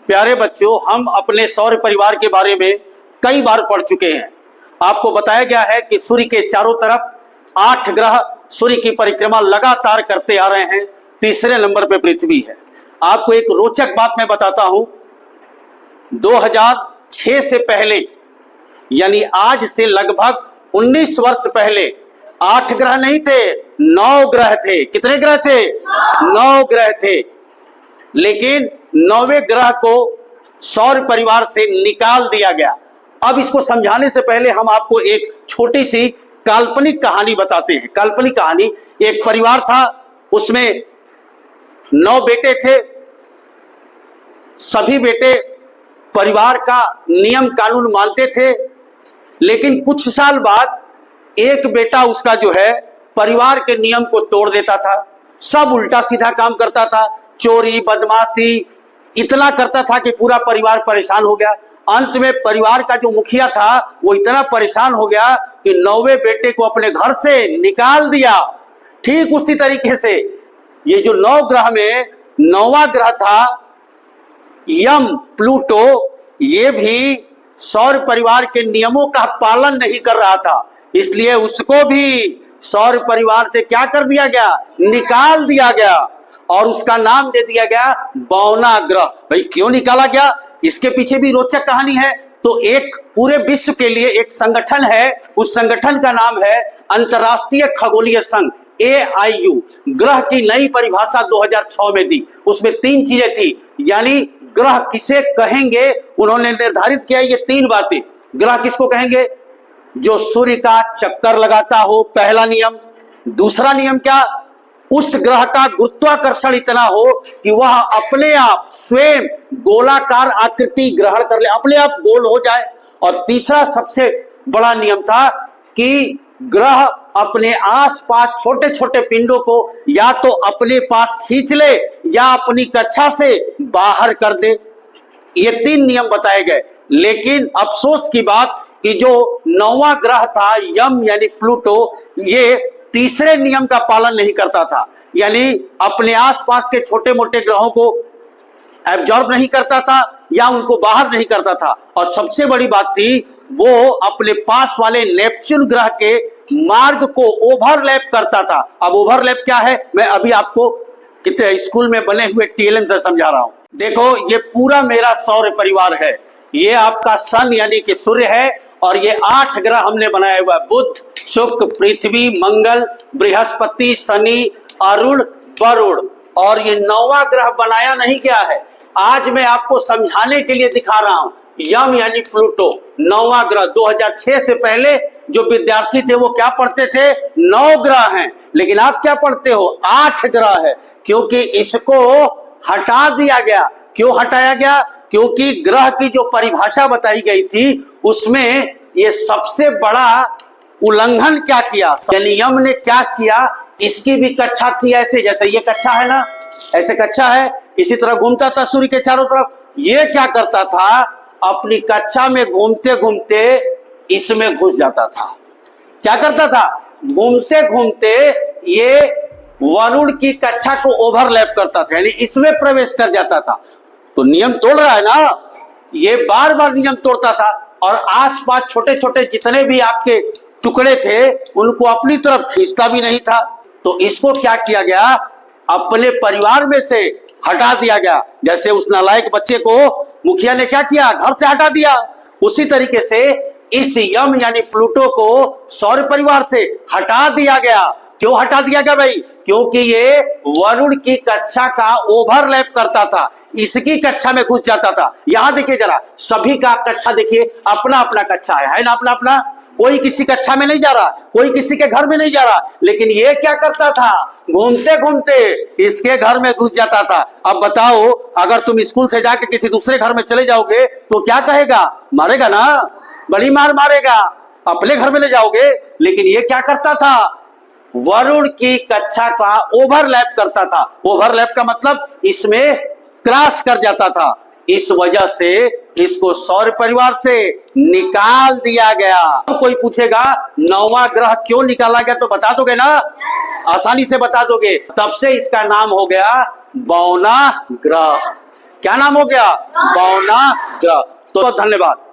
प्यारे बच्चों, हम अपने सौर परिवार के बारे में कई बार पढ़ चुके हैं। आपको बताया गया है कि सूर्य के चारों तरफ 8 ग्रह सूर्य की परिक्रमा लगातार करते आ रहे हैं। तीसरे नंबर पे पृथ्वी है। आपको एक रोचक बात मैं बताता हूं। 2006 से पहले, यानी आज से लगभग 19 वर्ष पहले 8 ग्रह नहीं थे, 9 ग्रह थे। कितने ग्रह थे? 9 ग्रह थे। लेकिन 9वें ग्रह को सौर परिवार से निकाल दिया गया। अब इसको समझाने से पहले हम आपको एक छोटी सी काल्पनिक कहानी बताते हैं। काल्पनिक कहानी, एक परिवार था, उसमें 9 बेटे थे। सभी बेटे परिवार का नियम कानून मानते थे, लेकिन कुछ साल बाद एक बेटा उसका जो है परिवार के नियम को तोड़ देता था। सब उल्टा सीधा काम करता था, चोरी बदमाशी इतना करता था कि पूरा परिवार परेशान हो गया। अंत में परिवार का जो मुखिया था वो इतना परेशान हो गया कि 9वें बेटे को अपने घर से निकाल दिया। ठीक उसी तरीके से ये जो 9 ग्रह में 9वां ग्रह था यम, प्लूटो, ये भी सौर परिवार के नियमों का पालन नहीं कर रहा था, इसलिए उसको भी सौर परिवार से क्या कर दिया गया? निकाल दिया गया और उसका नाम दे दिया गया बौना ग्रह। भाई क्यों निकाला गया? इसके पीछे भी रोचक कहानी है। तो एक पूरे विश्व के लिए एक संगठन है, उस संगठन का नाम है अंतरराष्ट्रीय खगोलीय संघ, AIU। ग्रह की नई परिभाषा 2006 में दी। उसमें 3 चीजें थी, यानी ग्रह किसे कहेंगे उन्होंने निर्धारित किया। ये 3 बातें। ग्रह किसको कहेंगे? जो सूर्य का चक्कर लगाता हो, पहला नियम। दूसरा नियम क्या? उस ग्रह का गुरुत्वाकर्षण इतना हो कि वह अपने आप स्वयं गोलाकार आकृति ग्रहण कर ले, अपने आप गोल हो जाए। और तीसरा सबसे बड़ा नियम था कि ग्रह अपने आसपास छोटे छोटे पिंडों को या तो अपने पास खींच ले या अपनी कक्षा से बाहर कर दे। ये 3 नियम बताए गए। लेकिन अफसोस की बात कि जो 9वां ग्रह था यम यानी प्लूटो, ये तीसरे नियम का पालन नहीं करता था, यानी अपने आसपास के छोटे मोटे ग्रहों को एब्जॉर्ब नहीं करता था या उनको बाहर नहीं करता था। और सबसे बड़ी बात थी, वो अपने पास वाले नेपच्यून ग्रह के मार्ग को ओवरलैप करता था। अब ओवरलैप क्या है मैं अभी आपको कितने स्कूल में बने हुए TLM से समझा रहा हूं। देखो, ये पूरा मेरा सौर परिवार है। ये आपका सन यानी कि सूर्य है और ये 8 ग्रह हमने बनाया हुआ है। बुध, शुक्र, पृथ्वी, मंगल, बृहस्पति, शनि, अरुण, वरुण। और ये 9वां ग्रह बनाया नहीं गया है, आज मैं आपको समझाने के लिए दिखा रहा हूं। यम यानी प्लूटो 9वां ग्रह। 2006 से पहले जो विद्यार्थी थे वो क्या पढ़ते थे? 9 ग्रह हैं। लेकिन आप क्या पढ़ते हो? 8 ग्रह है, क्योंकि इसको हटा दिया गया। क्यों हटाया गया? क्योंकि ग्रह की जो परिभाषा बताई गई थी उसमें ये सबसे बड़ा उल्लंघन क्या किया, यम ने क्या किया, इसकी भी कक्षा थी ऐसे, जैसे ये कक्षा है ना, ऐसे कक्षा है, इसी तरह घूमता था सूर्य के चारों तरफ। ये क्या करता था? अपनी कक्षा में घूमते घूमते इसमें घुस जाता था। क्या करता था? घूमते घूमते ये वरुण की कक्षा को ओवरलैप करता था, यानी इसमें प्रवेश कर जाता था। तो नियम तोड़ रहा है ना, ये बार बार नियम तोड़ता था और आसपास छोटे छोटे जितने भी आपके टुकड़े थे उनको अपनी तरफ खींचता भी नहीं था। तो इसको क्या किया गया? अपने परिवार में से हटा दिया गया। जैसे उस नालायक बच्चे को मुखिया ने क्या किया? घर से हटा दिया। उसी तरीके से इस यम यानी प्लूटो को सौर परिवार से हटा दिया गया। क्यों हटा दिया गया भाई? क्योंकि ये वरुण की कक्षा का ओवरलैप करता था, इसकी कक्षा में घुस जाता था। यहां देखिए जरा, सभी का कक्षा देखिए, अपना अपना कक्षा है ना, अपना अपना। कोई किसी कक्षा में नहीं जा रहा, कोई किसी के घर में नहीं जा रहा। लेकिन ये क्या करता था? घूमते घूमते इसके घर में घुस जाता था। अब बताओ, अगर तुम स्कूल से जाके किसी दूसरे घर में चले जाओगे तो क्या कहेगा? मारेगा ना, बड़ी मार मारेगा। अपने घर में ले जाओगे। लेकिन ये क्या करता था? वरुण की कक्षा का ओवरलैप करता था। ओवरलैप का मतलब इसमें क्रॉस कर जाता था। इस वजह से इसको सौर परिवार से निकाल दिया गया। तो कोई पूछेगा 9वां ग्रह क्यों निकाला गया, तो बता दोगे ना? आसानी से बता दोगे। तब से इसका नाम हो गया बौना ग्रह। क्या नाम हो गया? बौना ग्रह। तो धन्यवाद।